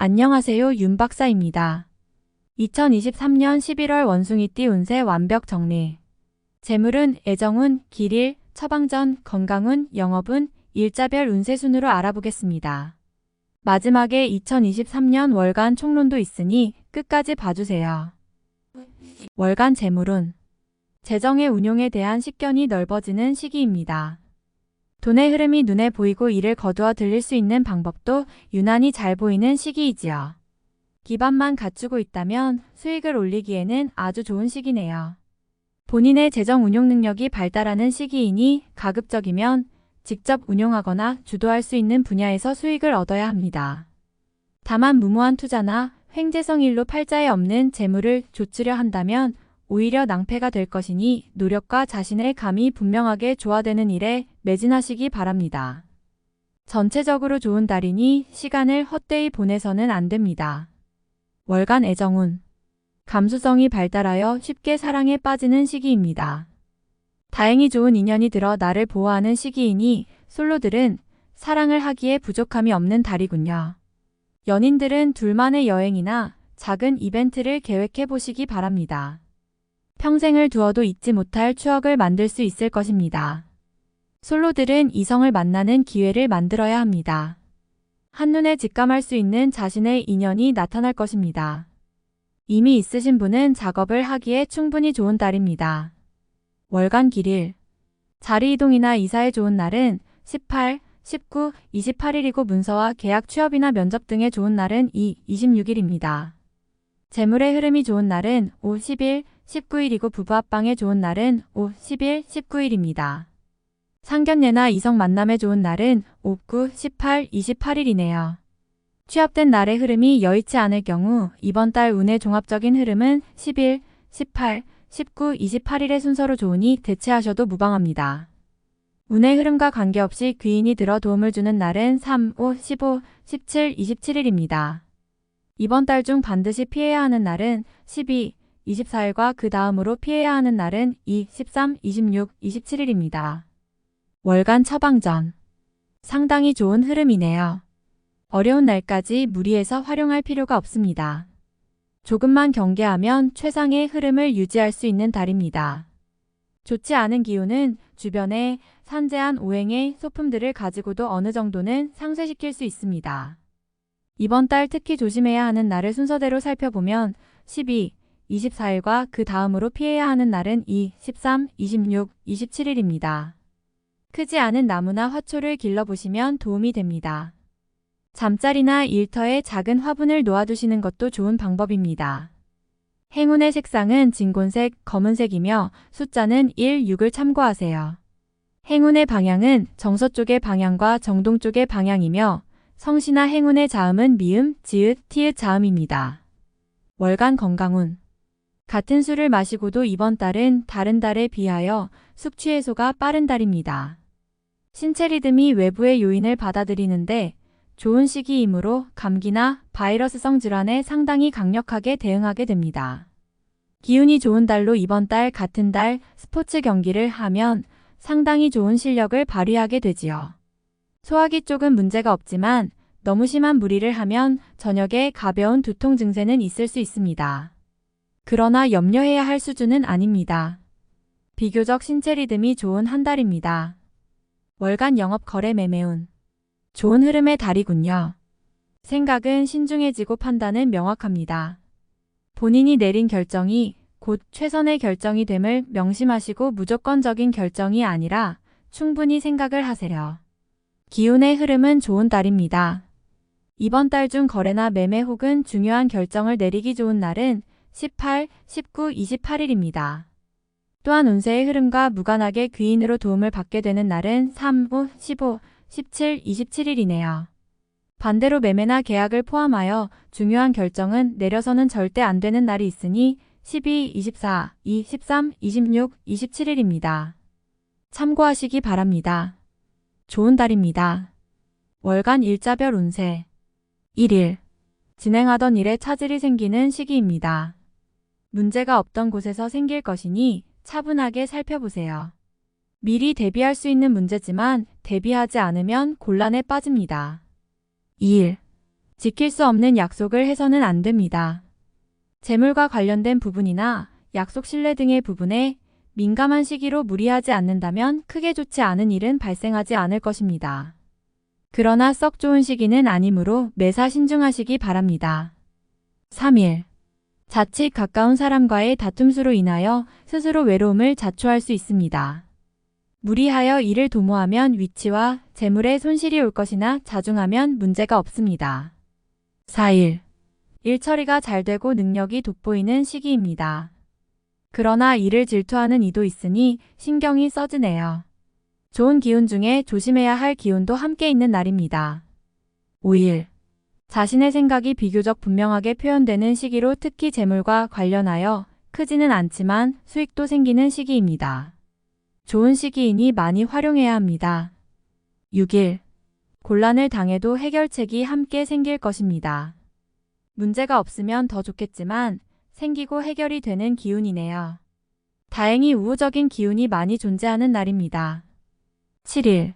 안녕하세요, 윤 박사입니다. 2023년 11월 원숭이띠 운세 완벽 정리. 재물운, 애정운, 길일, 처방전, 건강운, 영업운, 일자별 운세 순으로 알아보겠습니다. 마지막에 2023년 월간 총론도 있으니 끝까지 봐주세요. 월간 재물운. 재정의 운용에 대한 식견이 넓어지는 시기입니다. 돈의 흐름이 눈에 보이고 이를 거두어 들릴 수 있는 방법도 유난히 잘 보이는 시기이지요. 기반만 갖추고 있다면 수익을 올리기에는 아주 좋은 시기네요. 본인의 재정 운용 능력이 발달하는 시기이니 가급적이면 직접 운용하거나 주도할 수 있는 분야에서 수익을 얻어야 합니다. 다만 무모한 투자나 횡재성 일로 팔자에 없는 재물을 조치려 한다면 오히려 낭패가 될 것이니 노력과 자신의 감이 분명하게 조화되는 일에 매진하시기 바랍니다. 전체적으로 좋은 달이니 시간을 헛되이 보내서는 안 됩니다. 월간 애정운. 감수성이 발달하여 쉽게 사랑에 빠지는 시기입니다. 다행히 좋은 인연이 들어 나를 보호하는 시기이니 솔로들은 사랑을 하기에 부족함이 없는 달이군요. 연인들은 둘만의 여행이나 작은 이벤트를 계획해 보시기 바랍니다. 평생을 두어도 잊지 못할 추억을 만들 수 있을 것입니다. 솔로들은 이성을 만나는 기회를 만들어야 합니다. 한눈에 직감할 수 있는 자신의 인연이 나타날 것입니다. 이미 있으신 분은 작업을 하기에 충분히 좋은 달입니다. 월간 길일. 자리 이동이나 이사에 좋은 날은 18, 19, 28일이고 문서와 계약 취업이나 면접 등에 좋은 날은 26일입니다. 재물의 흐름이 좋은 날은 5, 10일, 19일이고 부부 합방에 좋은 날은 5, 10일, 19일입니다. 상견례나 이성 만남에 좋은 날은 5, 9, 18, 28일이네요. 취업된 날의 흐름이 여의치 않을 경우 이번 달 운의 종합적인 흐름은 10일, 18, 19, 28일의 순서로 좋으니 대체하셔도 무방합니다. 운의 흐름과 관계없이 귀인이 들어 도움을 주는 날은 3, 5, 15, 17, 27일입니다. 이번 달 중 반드시 피해야 하는 날은 12, 24일과 그 다음으로 피해야 하는 날은 2, 13, 26, 27일입니다. 월간 처방전. 상당히 좋은 흐름이네요. 어려운 날까지 무리해서 활용할 필요가 없습니다. 조금만 경계하면 최상의 흐름을 유지할 수 있는 달입니다. 좋지 않은 기운은 주변에 산재한 오행의 소품들을 가지고도 어느 정도는 상쇄시킬 수 있습니다. 이번 달 특히 조심해야 하는 날을 순서대로 살펴보면 12, 24일과 그 다음으로 피해야 하는 날은 2, 13, 26, 27일입니다. 크지 않은 나무나 화초를 길러보시면 도움이 됩니다. 잠자리나 일터에 작은 화분을 놓아두시는 것도 좋은 방법입니다. 행운의 색상은 진곤색, 검은색이며 숫자는 1, 6을 참고하세요. 행운의 방향은 정서쪽의 방향과 정동쪽의 방향이며 성씨나 행운의 자음은 미음, 지읒, 티읕 자음입니다. 월간 건강운. 같은 술을 마시고도 이번 달은 다른 달에 비하여 숙취 해소가 빠른 달입니다. 신체 리듬이 외부의 요인을 받아들이는데 좋은 시기이므로 감기나 바이러스성 질환에 상당히 강력하게 대응하게 됩니다. 기운이 좋은 달로 이번 달 같은 달 스포츠 경기를 하면 상당히 좋은 실력을 발휘하게 되지요. 소화기 쪽은 문제가 없지만 너무 심한 무리를 하면 저녁에 가벼운 두통 증세는 있을 수 있습니다. 그러나 염려해야 할 수준은 아닙니다. 비교적 신체 리듬이 좋은 한 달입니다. 월간 영업 거래 매매운. 좋은 흐름의 달이군요. 생각은 신중해지고 판단은 명확합니다. 본인이 내린 결정이 곧 최선의 결정이 됨을 명심하시고 무조건적인 결정이 아니라 충분히 생각을 하세요. 기운의 흐름은 좋은 달입니다. 이번 달 중 거래나 매매 혹은 중요한 결정을 내리기 좋은 날은 18, 19, 28일입니다. 또한 운세의 흐름과 무관하게 귀인으로 도움을 받게 되는 날은 3, 5, 15, 17, 27일이네요. 반대로 매매나 계약을 포함하여 중요한 결정은 내려서는 절대 안 되는 날이 있으니 12, 24, 2, 13, 26, 27일입니다. 참고하시기 바랍니다. 좋은 달입니다. 월간 일자별 운세. 1일. 진행하던 일에 차질이 생기는 시기입니다. 문제가 없던 곳에서 생길 것이니 차분하게 살펴보세요. 미리 대비할 수 있는 문제지만 대비하지 않으면 곤란에 빠집니다. 2일. 지킬 수 없는 약속을 해서는 안 됩니다. 재물과 관련된 부분이나 약속 신뢰 등의 부분에 민감한 시기로 무리하지 않는다면 크게 좋지 않은 일은 발생하지 않을 것입니다. 그러나 썩 좋은 시기는 아니므로 매사 신중하시기 바랍니다. 3일. 자칫 가까운 사람과의 다툼수로 인하여 스스로 외로움을 자초할 수 있습니다. 무리하여 일을 도모하면 위치와 재물에 손실이 올 것이나 자중하면 문제가 없습니다. 4일. 일 처리가 잘 되고 능력이 돋보이는 시기입니다. 그러나 이를 질투하는 이도 있으니 신경이 써지네요. 좋은 기운 중에 조심해야 할 기운도 함께 있는 날입니다. 5일. 자신의 생각이 비교적 분명하게 표현되는 시기로 특히 재물과 관련하여 크지는 않지만 수익도 생기는 시기입니다. 좋은 시기이니 많이 활용해야 합니다. 6일. 곤란을 당해도 해결책이 함께 생길 것입니다. 문제가 없으면 더 좋겠지만 생기고 해결이 되는 기운이네요. 다행히 우호적인 기운이 많이 존재하는 날입니다. 7일.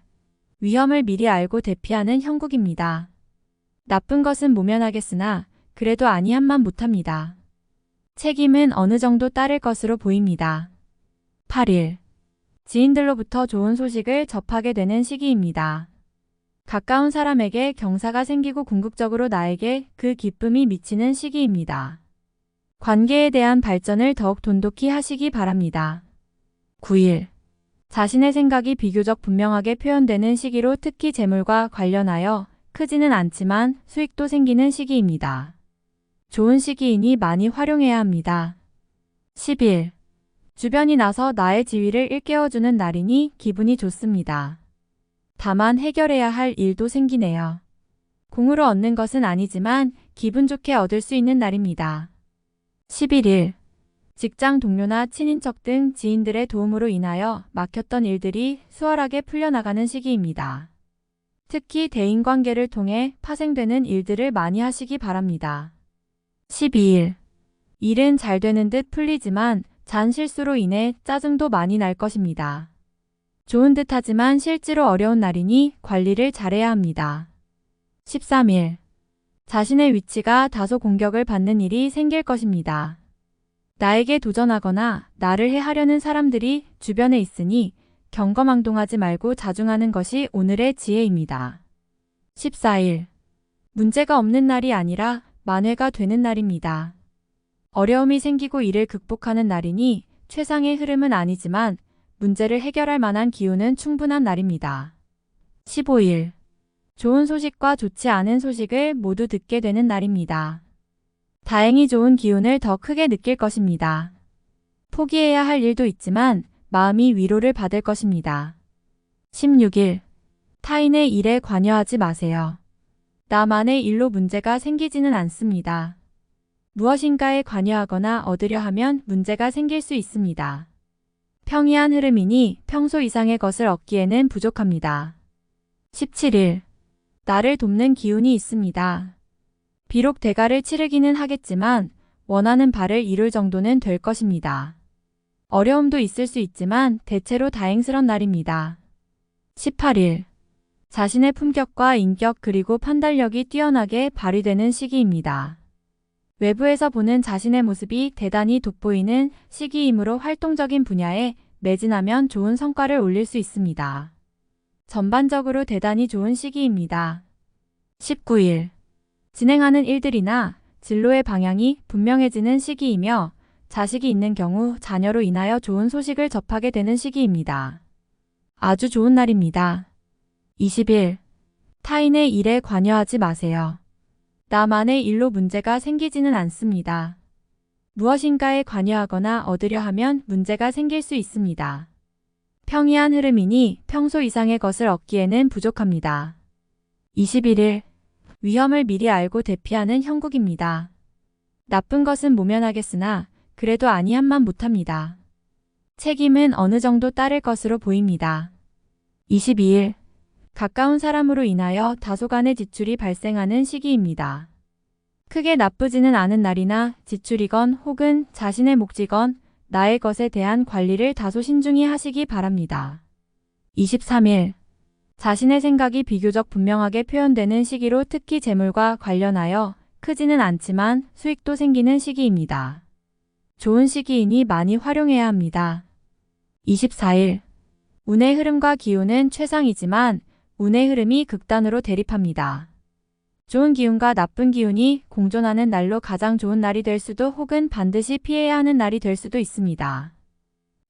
위험을 미리 알고 대피하는 형국입니다. 나쁜 것은 모면하겠으나 그래도 아니한만 못합니다. 책임은 어느 정도 따를 것으로 보입니다. 8일. 지인들로부터 좋은 소식을 접하게 되는 시기입니다. 가까운 사람에게 경사가 생기고 궁극적으로 나에게 그 기쁨이 미치는 시기입니다. 관계에 대한 발전을 더욱 돈독히 하시기 바랍니다. 9일. 자신의 생각이 비교적 분명하게 표현되는 시기로 특히 재물과 관련하여 크지는 않지만 수익도 생기는 시기입니다. 좋은 시기이니 많이 활용해야 합니다. 10일. 주변이 나서 나의 지위를 일깨워주는 날이니 기분이 좋습니다. 다만 해결해야 할 일도 생기네요. 공으로 얻는 것은 아니지만 기분 좋게 얻을 수 있는 날입니다. 11일. 직장 동료나 친인척 등 지인들의 도움으로 인하여 막혔던 일들이 수월하게 풀려나가는 시기입니다. 특히 대인관계를 통해 파생되는 일들을 많이 하시기 바랍니다. 12일. 일은 잘 되는 듯 풀리지만 잔 실수로 인해 짜증도 많이 날 것입니다. 좋은 듯 하지만 실제로 어려운 날이니 관리를 잘해야 합니다. 13일. 자신의 위치가 다소 공격을 받는 일이 생길 것입니다. 나에게 도전하거나 나를 해하려는 사람들이 주변에 있으니 경거망동하지 말고 자중하는 것이 오늘의 지혜입니다. 14일. 문제가 없는 날이 아니라 만회가 되는 날입니다. 어려움이 생기고 이를 극복하는 날이니 최상의 흐름은 아니지만 문제를 해결할 만한 기운은 충분한 날입니다. 15일. 좋은 소식과 좋지 않은 소식을 모두 듣게 되는 날입니다. 다행히 좋은 기운을 더 크게 느낄 것입니다. 포기해야 할 일도 있지만 마음이 위로를 받을 것입니다. 16일. 타인의 일에 관여하지 마세요. 나만의 일로 문제가 생기지는 않습니다. 무엇인가에 관여하거나 얻으려 하면 문제가 생길 수 있습니다. 평이한 흐름이니 평소 이상의 것을 얻기에는 부족합니다. 17일. 나를 돕는 기운이 있습니다. 비록 대가를 치르기는 하겠지만 원하는 바를 이룰 정도는 될 것입니다. 어려움도 있을 수 있지만 대체로 다행스런 날입니다. 18일. 자신의 품격과 인격 그리고 판단력이 뛰어나게 발휘되는 시기입니다. 외부에서 보는 자신의 모습이 대단히 돋보이는 시기이므로 활동적인 분야에 매진하면 좋은 성과를 올릴 수 있습니다. 전반적으로 대단히 좋은 시기입니다. 19일. 진행하는 일들이나 진로의 방향이 분명해지는 시기이며 자식이 있는 경우 자녀로 인하여 좋은 소식을 접하게 되는 시기입니다. 아주 좋은 날입니다. 20일. 타인의 일에 관여하지 마세요. 나만의 일로 문제가 생기지는 않습니다. 무엇인가에 관여하거나 얻으려 하면 문제가 생길 수 있습니다. 평이한 흐름이니 평소 이상의 것을 얻기에는 부족합니다. 21일. 위험을 미리 알고 대피하는 형국입니다. 나쁜 것은 모면하겠으나 그래도 아니한만 못합니다. 책임은 어느 정도 따를 것으로 보입니다. 22일. 가까운 사람으로 인하여 다소간의 지출이 발생하는 시기입니다. 크게 나쁘지는 않은 날이나 지출이건 혹은 자신의 몫이건 나의 것에 대한 관리를 다소 신중히 하시기 바랍니다. 23일. 자신의 생각이 비교적 분명하게 표현되는 시기로 특히 재물과 관련하여 크지는 않지만 수익도 생기는 시기입니다. 좋은 시기이니 많이 활용해야 합니다. 24일. 운의 흐름과 기운은 최상이지만 운의 흐름이 극단으로 대립합니다. 좋은 기운과 나쁜 기운이 공존하는 날로 가장 좋은 날이 될 수도 혹은 반드시 피해야 하는 날이 될 수도 있습니다.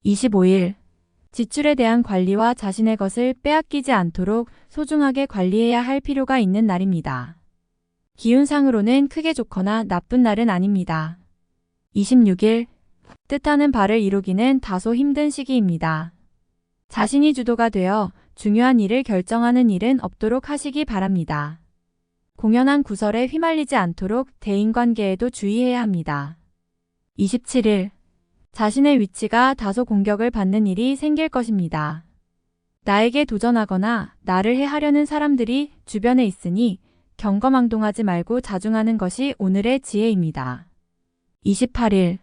25일. 지출에 대한 관리와 자신의 것을 빼앗기지 않도록 소중하게 관리해야 할 필요가 있는 날입니다. 기운상으로는 크게 좋거나 나쁜 날은 아닙니다. 26일. 뜻하는 바를 이루기는 다소 힘든 시기입니다. 자신이 주도가 되어 중요한 일을 결정하는 일은 없도록 하시기 바랍니다. 공연한 구설에 휘말리지 않도록 대인관계에도 주의해야 합니다. 27일. 자신의 위치가 다소 공격을 받는 일이 생길 것입니다. 나에게 도전하거나 나를 해하려는 사람들이 주변에 있으니 경거망동하지 말고 자중하는 것이 오늘의 지혜입니다. 28일.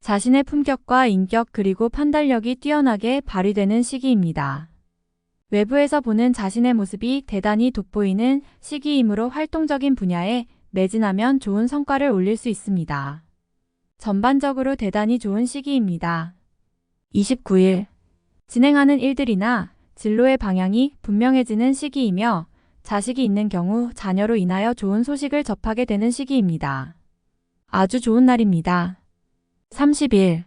자신의 품격과 인격 그리고 판단력이 뛰어나게 발휘되는 시기입니다. 외부에서 보는 자신의 모습이 대단히 돋보이는 시기이므로 활동적인 분야에 매진하면 좋은 성과를 올릴 수 있습니다. 전반적으로 대단히 좋은 시기입니다. 29일. 진행하는 일들이나 진로의 방향이 분명해지는 시기이며 자식이 있는 경우 자녀로 인하여 좋은 소식을 접하게 되는 시기입니다. 아주 좋은 날입니다. 30일.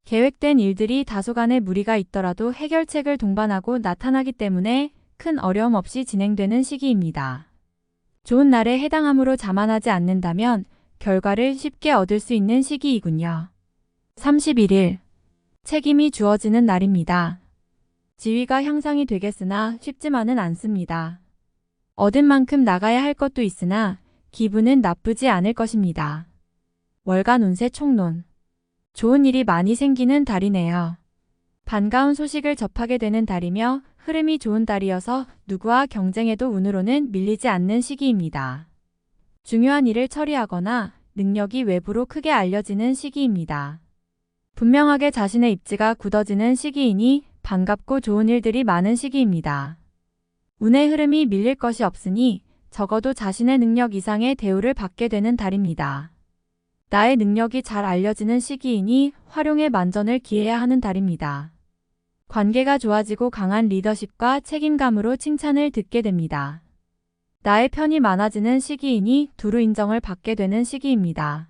계획된 일들이 다소간의 무리가 있더라도 해결책을 동반하고 나타나기 때문에 큰 어려움 없이 진행되는 시기입니다. 좋은 날에 해당함으로 자만하지 않는다면 결과를 쉽게 얻을 수 있는 시기이군요. 31일. 책임이 주어지는 날입니다. 지위가 향상이 되겠으나 쉽지만은 않습니다. 얻은 만큼 나가야 할 것도 있으나 기분은 나쁘지 않을 것입니다. 월간 운세 총론. 좋은 일이 많이 생기는 달이네요. 반가운 소식을 접하게 되는 달이며 흐름이 좋은 달이어서 누구와 경쟁해도 운으로는 밀리지 않는 시기입니다. 중요한 일을 처리하거나 능력이 외부로 크게 알려지는 시기입니다. 분명하게 자신의 입지가 굳어지는 시기이니 반갑고 좋은 일들이 많은 시기입니다. 운의 흐름이 밀릴 것이 없으니 적어도 자신의 능력 이상의 대우를 받게 되는 달입니다. 나의 능력이 잘 알려지는 시기이니 활용에 만전을 기해야 하는 달입니다. 관계가 좋아지고 강한 리더십과 책임감으로 칭찬을 듣게 됩니다. 나의 편이 많아지는 시기이니 두루 인정을 받게 되는 시기입니다.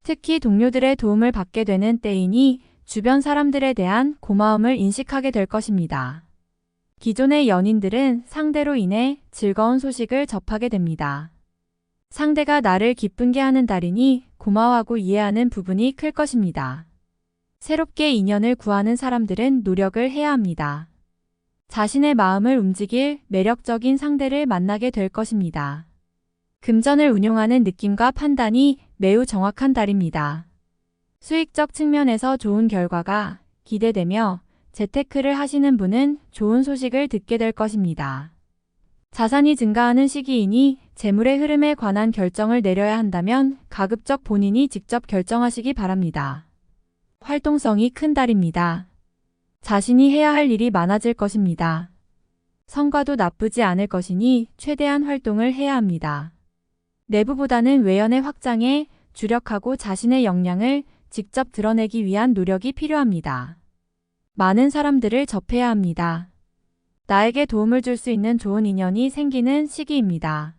특히 동료들의 도움을 받게 되는 때이니 주변 사람들에 대한 고마움을 인식하게 될 것입니다. 기존의 연인들은 상대로 인해 즐거운 소식을 접하게 됩니다. 상대가 나를 기쁘게 하는 달이니 고마워하고 이해하는 부분이 클 것입니다. 새롭게 인연을 구하는 사람들은 노력을 해야 합니다. 자신의 마음을 움직일 매력적인 상대를 만나게 될 것입니다. 금전을 운용하는 느낌과 판단이 매우 정확한 달입니다. 수익적 측면에서 좋은 결과가 기대되며 재테크를 하시는 분은 좋은 소식을 듣게 될 것입니다. 자산이 증가하는 시기이니 재물의 흐름에 관한 결정을 내려야 한다면 가급적 본인이 직접 결정하시기 바랍니다. 활동성이 큰 달입니다. 자신이 해야 할 일이 많아질 것입니다. 성과도 나쁘지 않을 것이니 최대한 활동을 해야 합니다. 내부보다는 외연의 확장에 주력하고 자신의 역량을 직접 드러내기 위한 노력이 필요합니다. 많은 사람들을 접해야 합니다. 나에게 도움을 줄 수 있는 좋은 인연이 생기는 시기입니다.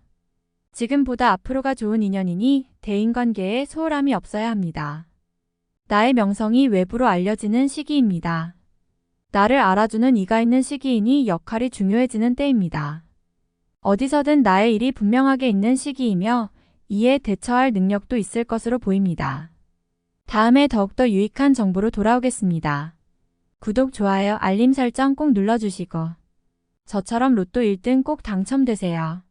지금보다 앞으로가 좋은 인연이니 대인관계에 소홀함이 없어야 합니다. 나의 명성이 외부로 알려지는 시기입니다. 나를 알아주는 이가 있는 시기이니 역할이 중요해지는 때입니다. 어디서든 나의 일이 분명하게 있는 시기이며 이에 대처할 능력도 있을 것으로 보입니다. 다음에 더욱더 유익한 정보로 돌아오겠습니다. 구독, 좋아요, 알림 설정 꼭 눌러주시고 저처럼 로또 1등 꼭 당첨되세요.